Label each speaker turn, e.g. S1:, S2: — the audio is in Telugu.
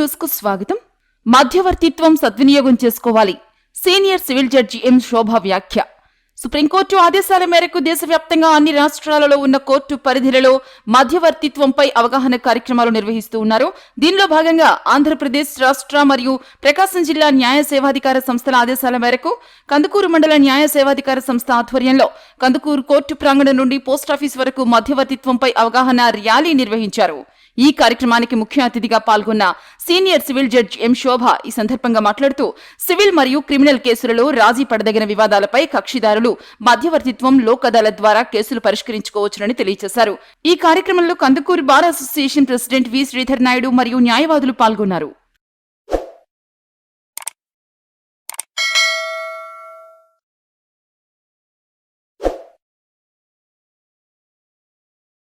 S1: న్యూస్ కు స్వాగతం. మధ్యవర్తిత్వం సద్వినియోగం చేసుకోవాలి. సీనియర్ సివిల్ జడ్జి ఎం శోభ వ్యాఖ్య. సుప్రీంకోర్టు ఆదేశాల మేరకు దేశవ్యాప్తంగా అన్ని రాష్ట్రాలలో ఉన్న కోర్టు పరిధిలలో మధ్యవర్తిత్వంపై అవగాహన కార్యక్రమాలు నిర్వహిస్తూ ఉన్నారు. దీనిలో భాగంగా ఆంధ్రప్రదేశ్ రాష్ట్ర మరియు ప్రకాశం జిల్లా న్యాయ సేవాధికార సంస్థల ఆదేశాల మేరకు కందుకూరు మండల న్యాయ సేవాధికార సంస్థ ఆధ్వర్యంలో కందుకూరు కోర్టు ప్రాంగణం నుండి పోస్టాఫీస్ వరకు మధ్యవర్తిత్వంపై అవగాహన ర్యాలీ నిర్వహించారు. ఈ కార్యక్రమానికి ముఖ్య అతిథిగా పాల్గొన్న సీనియర్ సివిల్ జడ్జి ఎం శోభ ఈ సందర్భంగా మాట్లాడుతూ సివిల్ మరియు క్రిమినల్ కేసులలో రాజీ పడదగిన వివాదాలపై కక్షిదారులు మధ్యవర్తిత్వం లోక్ అదాలత్ ద్వారా కేసులు పరిష్కరించుకోవచ్చునని తెలియజేశారు. ఈ కార్యక్రమంలో కందుకూరు బార్ అసోసియేషన్ ప్రెసిడెంట్ వి శ్రీధర్ నాయుడు మరియు న్యాయవాదులు పాల్గొన్నారు.